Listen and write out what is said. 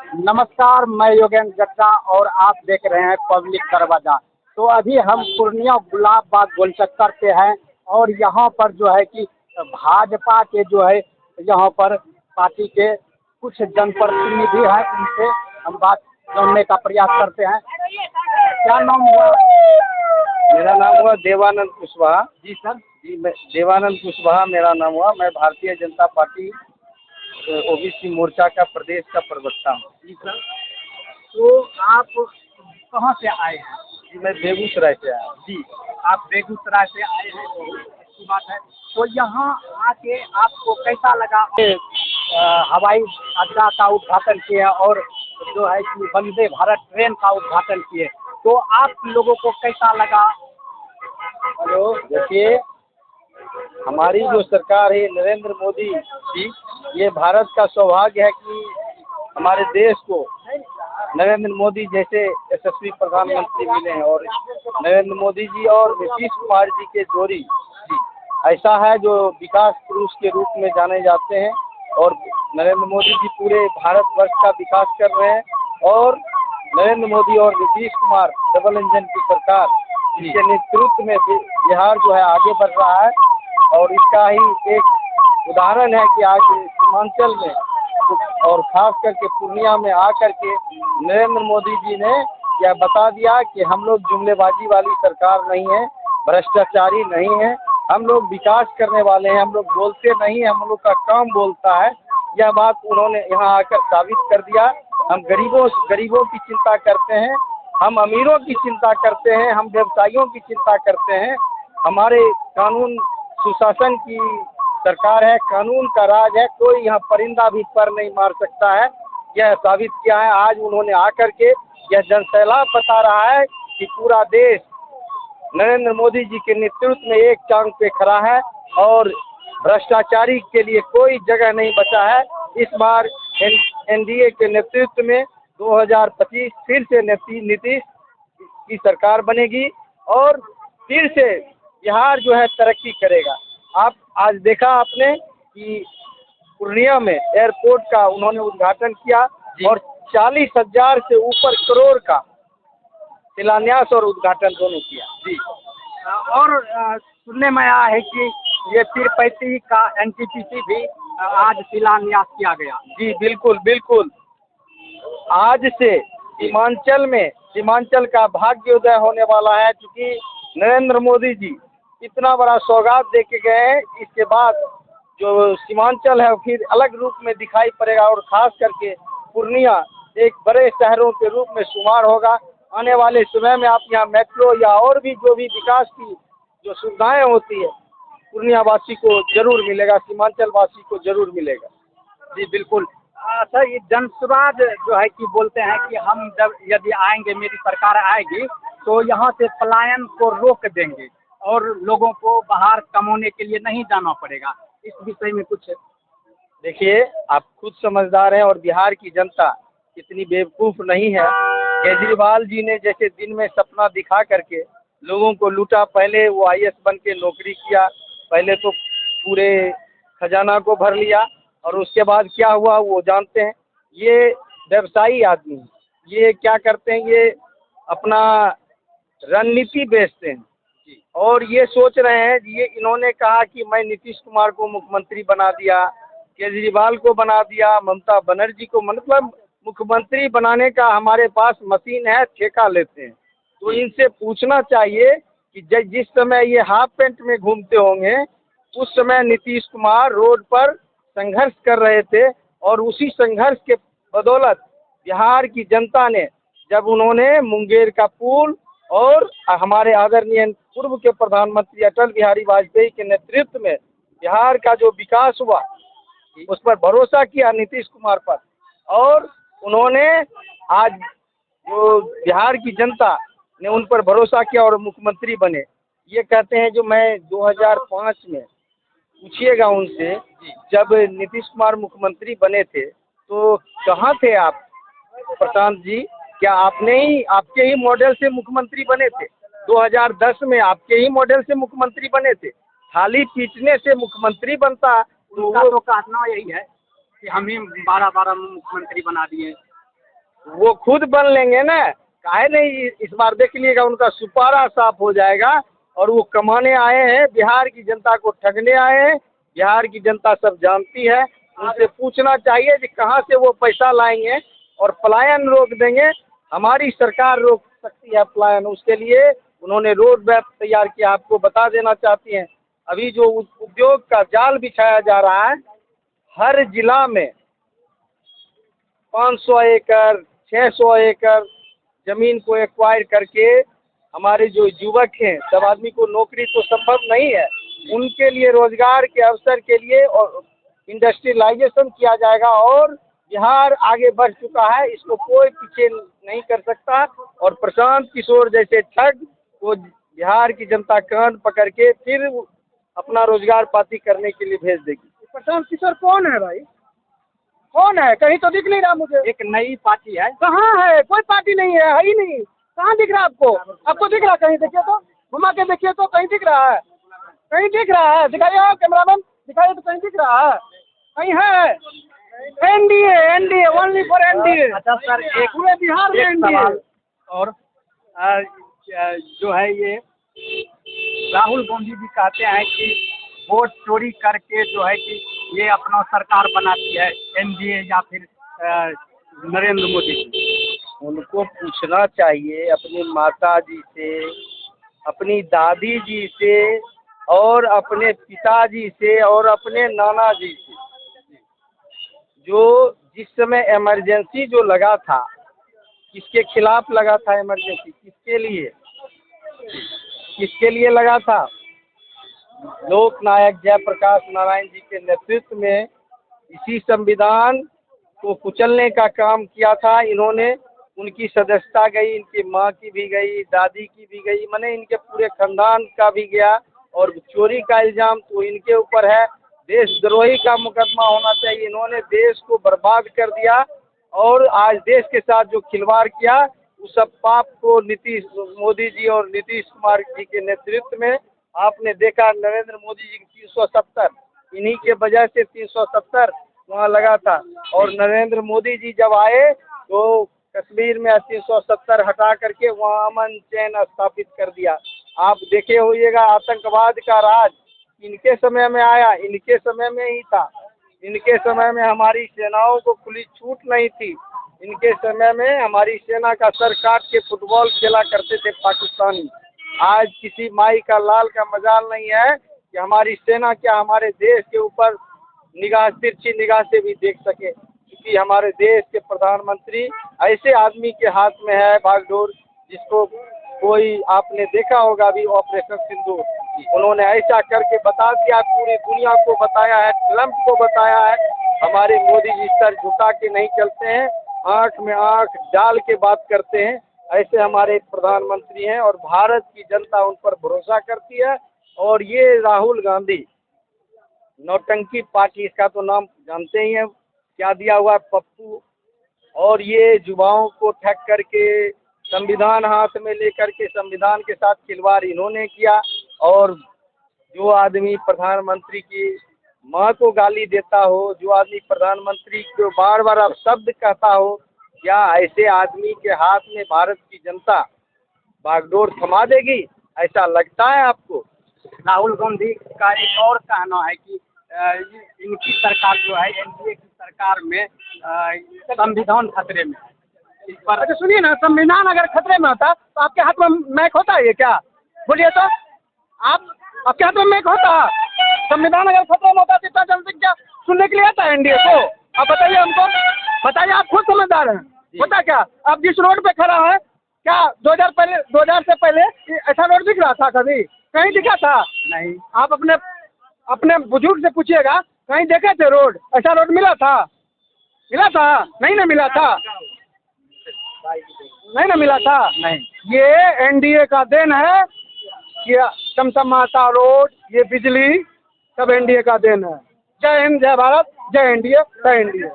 नमस्कार, मैं योगेंद्र जट्टा और आप देख रहे हैं पब्लिक दरवाजा। तो अभी हम पूर्णिया गुलाब बाग गोलचक्कर पे हैं और यहाँ पर जो है कि भाजपा के जो है यहाँ पर पार्टी के कुछ जनप्रतिनिधि हैं, उनसे हम बात जानने का प्रयास करते हैं। क्या नाम हुआ? मेरा नाम हुआ देवानंद कुशवाहा। जी सर। जी, मैं देवानंद कुशवाहा मेरा नाम हुआ। मैं भारतीय जनता पार्टी ओबीसी मोर्चा का प्रदेश का प्रवक्ता हूँ। जी सर। तो आप कहाँ से आए हैं? जी, मैं बेगूसराय से आया हूँ। जी, आप बेगूसराय से आए हैं, बहुत अच्छी बात है। तो यहाँ आके आपको कैसा लगा? हवाई अड्डा का उद्घाटन किए और जो है कि वंदे भारत ट्रेन का उद्घाटन किए, तो आप लोगों को कैसा लगा? हेलो, देखिए, हमारी जो सरकार है नरेंद्र मोदी जी, ये भारत का सौभाग्य है कि हमारे देश को नरेंद्र मोदी जैसे यशस्वी प्रधानमंत्री मिले हैं। और नरेंद्र मोदी जी और नीतीश कुमार जी के जोड़ी जी ऐसा है जो विकास पुरुष के रूप में जाने जाते हैं। और नरेंद्र मोदी जी पूरे भारतवर्ष का विकास कर रहे हैं और नरेंद्र मोदी और नीतीश कुमार डबल इंजन की सरकार जिसके नेतृत्व में बिहार जो है आगे बढ़ रहा है। और इसका ही एक उदाहरण है कि आज सीमांचल में और खास करके पूर्णिया में आकर के नरेंद्र मोदी जी ने यह बता दिया कि हम लोग जुमलेबाजी वाली सरकार नहीं है, भ्रष्टाचारी नहीं है, हम लोग विकास करने वाले हैं, हम लोग बोलते नहीं हैं, हम लोग का काम बोलता है। यह बात उन्होंने यहाँ आकर साबित कर दिया। हम गरीबों की चिंता करते हैं, हम अमीरों की चिंता करते हैं, हम व्यवसायियों की चिंता करते हैं। हमारे कानून सुशासन की सरकार है, कानून का राज है, कोई यहाँ परिंदा भी पर नहीं मार सकता है। यह साबित किया है। आज उन्होंने आकर के यह जनसैलाब बता रहा है कि पूरा देश नरेंद्र मोदी जी के नेतृत्व में एक टांग पे खड़ा है और भ्रष्टाचारी के लिए कोई जगह नहीं बचा है। इस बार एनडीए के नेतृत्व में 2025 फिर से नीतीश की सरकार बनेगी और फिर से बिहार जो है तरक्की करेगा। आप आज देखा आपने कि पूर्णिया में एयरपोर्ट का उन्होंने उद्घाटन किया और 40,000 से ऊपर करोड़ का शिलान्यास और उद्घाटन दोनों किया। जी। और सुनने में आया है कि ये तिरुपति का एनटीपीसी भी आज शिलान्यास किया गया। जी बिल्कुल बिल्कुल। आज से सीमांचल का भाग्योदय होने वाला है, क्योंकि नरेंद्र मोदी जी इतना बड़ा सौगात दे के गए हैं। इसके बाद जो सीमांचल है फिर अलग रूप में दिखाई पड़ेगा और खास करके पूर्णिया एक बड़े शहरों के रूप में शुमार होगा। आने वाले समय में आप यहाँ मेट्रो या और भी जो भी विकास की जो सुविधाएं होती है पूर्णिया वासी को जरूर मिलेगा, सीमांचल वासी को जरूर मिलेगा। जी बिल्कुल। सर, ये जनसुराज जो है कि बोलते हैं कि हम जब यदि आएंगे, मेरी सरकार आएगी तो यहाँ से पलायन को रोक देंगे और लोगों को बाहर कमाने के लिए नहीं जाना पड़ेगा। इस विषय में कुछ देखिए, आप खुद समझदार हैं और बिहार की जनता इतनी बेवकूफ़ नहीं है। केजरीवाल जी ने जैसे दिन में सपना दिखा करके लोगों को लूटा। पहले वो आईएएस बन के नौकरी किया, पहले तो पूरे खजाना को भर लिया और उसके बाद क्या हुआ वो जानते हैं। ये व्यवसायी आदमी हैं, ये क्या करते हैं, ये अपना रणनीति बेचते हैं और ये सोच रहे हैं। ये इन्होंने कहा कि मैं नीतीश कुमार को मुख्यमंत्री बना दिया, केजरीवाल को बना दिया, ममता बनर्जी को, मतलब मुख्यमंत्री बनाने का हमारे पास मशीन है, ठेका लेते हैं। तो इनसे पूछना चाहिए कि जिस समय ये हाफ पैंट में घूमते होंगे उस समय नीतीश कुमार रोड पर संघर्ष कर रहे थे और उसी संघर्ष के बदौलत बिहार की जनता ने, जब उन्होंने मुंगेर का पुल और हमारे आदरणीय पूर्व के प्रधानमंत्री अटल बिहारी वाजपेयी के नेतृत्व में बिहार का जो विकास हुआ उस पर भरोसा किया नीतीश कुमार पर, और उन्होंने आज जो बिहार की जनता ने उन पर भरोसा किया और मुख्यमंत्री बने। ये कहते हैं, जो मैं 2005 में पूछिएगा उनसे, जब नीतीश कुमार मुख्यमंत्री बने थे तो कहाँ थे आप प्रशांत जी? क्या आपके ही मॉडल से मुख्यमंत्री बने थे? 2010 में आपके ही मॉडल से मुख्यमंत्री बने थे। थाली पीटने से मुख्यमंत्री बनता उनका तो कहना यही है कि हम ही 12 मुख्यमंत्री बना दिए। वो खुद बन लेंगे ना, काहे नहीं। इस बार देख लीजिएगा, उनका सुपारा साफ हो जाएगा। और वो कमाने आए हैं, बिहार की जनता को ठगने आए हैं। बिहार की जनता सब जानती है। उनसे पूछना चाहिए कि कहाँ से वो पैसा लाएंगे और पलायन रोक देंगे। हमारी सरकार रोक सकती है पलायन, उसके लिए उन्होंने रोड मैप तैयार किया। आपको बता देना चाहती हैं, अभी जो उद्योग का जाल बिछाया जा रहा है, हर जिला में 500 एकड़ 600 एकड़ जमीन को एक्वायर करके हमारे जो युवक हैं, सब आदमी को नौकरी तो संभव नहीं है, उनके लिए रोजगार के अवसर के लिए और इंडस्ट्रियलाइजेशन किया जाएगा। और बिहार आगे बढ़ चुका है, इसको कोई पीछे नहीं कर सकता। और प्रशांत किशोर जैसे ठग को बिहार की जनता कान पकड़ के फिर अपना रोजगार पाती करने के लिए भेज देगी। प्रशांत किशोर कौन है भाई? कौन है? कहीं तो दिख नहीं रहा मुझे। एक नई पार्टी है। कहाँ है? कोई पार्टी नहीं है ही नहीं। कहाँ दिख रहा है आपको? आपको दिख रहा है? कहीं देखिए तो, घुमा के देखिए तो, कहीं दिख रहा है? कहीं दिख रहा है? दिखाइए कैमरामैन, दिखाइए तो, कहीं दिख रहा है? कहीं है? NDA, NDA, only for NDA. अच्छा सर, एक पूरे बिहार में एनडीए। और जो है ये राहुल गांधी जी कहते हैं कि वोट चोरी करके जो है कि ये अपना सरकार बनाती है एनडीए या फिर नरेंद्र मोदी जी। उनको पूछना चाहिए अपनी माता जी से, अपनी दादी जी से, और अपने पिताजी से, और अपने नाना जी से। जो जिस समय इमरजेंसी जो लगा था, किसके खिलाफ लगा था इमरजेंसी? किसके लिए? किसके लिए लगा था? लोकनायक जयप्रकाश नारायण जी के नेतृत्व में इसी संविधान को कुचलने का काम किया था इन्होंने। उनकी सदस्यता गई, इनकी माँ की भी गई, दादी की भी गई, माने इनके पूरे खानदान का भी गया। और चोरी का इल्ज़ाम तो इनके ऊपर है। देशद्रोही का मुकदमा होना चाहिए। इन्होंने देश को बर्बाद कर दिया और आज देश के साथ जो खिलवाड़ किया, उस सब पाप को नीतीश मोदी जी और नीतीश कुमार जी के नेतृत्व में आपने देखा। नरेंद्र मोदी जी की 370, इन्हीं के वजह से 370 वहाँ लगा था। और नरेंद्र मोदी जी जब आए तो कश्मीर में 370 हटा करके वहाँ अमन चैन स्थापित कर दिया। आप देखे होइएगा, आतंकवाद का राज इनके समय में आया, इनके समय में ही था। इनके समय में हमारी सेनाओं को खुली छूट नहीं थी। इनके समय में हमारी सेना का सर काट के फुटबॉल खेला करते थे पाकिस्तानी। आज किसी माई का लाल का मजाल नहीं है कि हमारी सेना क्या हमारे देश के ऊपर निगाह, तिरछी निगाह से भी देख सके। क्योंकि हमारे देश के प्रधानमंत्री ऐसे आदमी के हाथ में है बागडोर, जिसको कोई आपने देखा होगा भी ऑपरेशन सिंदूर, उन्होंने ऐसा करके बता दिया, पूरी दुनिया को बताया है, ट्रंप को बताया है। हमारे मोदी जी सर झुका के नहीं चलते हैं, आंख में आंख डाल के बात करते हैं। ऐसे हमारे प्रधानमंत्री हैं और भारत की जनता उन पर भरोसा करती है। और ये राहुल गांधी नौटंकी पार्टी, इसका तो नाम जानते ही हैं, क्या दिया हुआ है, पप्पू। और ये युवाओं को ठग करके संविधान हाथ में लेकर के संविधान के साथ खिलवाड़ इन्होंने किया। और जो आदमी प्रधानमंत्री की माँ को गाली देता हो, जो आदमी प्रधानमंत्री को बार बार अब शब्द कहता हो, क्या ऐसे आदमी के हाथ में भारत की जनता बागडोर थमा देगी? ऐसा लगता है आपको? राहुल गांधी का एक और कहना है कि इनकी सरकार जो है, एनडीए की सरकार में संविधान खतरे में है। इस पर अच्छा सुनिए ना, संविधान अगर खतरे में होता तो आपके हाथ में मैक होता है ये क्या? बोलिए तो, आपके हाथ में मैक होता? संविधान अगर खतरे में होता तो इतना जनसंख्या सुनने के लिए आता है एनडीए को? आप बताइए हमको, बताइए, आप खुद समझदार हैं। होता क्या? आप जिस रोड पे खड़ा है, क्या 2000 से पहले ऐसा रोड दिख रहा था? कभी कहीं दिखा था? नहीं। आप अपने बुजुर्ग से पूछिएगा, कहीं देखे थे रोड? ऐसा रोड मिला था? मिला था? नहीं ना मिला था, नहीं ना मिला था। नहीं, ये एनडीए का देन है कि चमचमाता रोड, ये बिजली सब एनडीए का देन है। जय हिंद, जय भारत, जय एनडीए, जय एनडीए।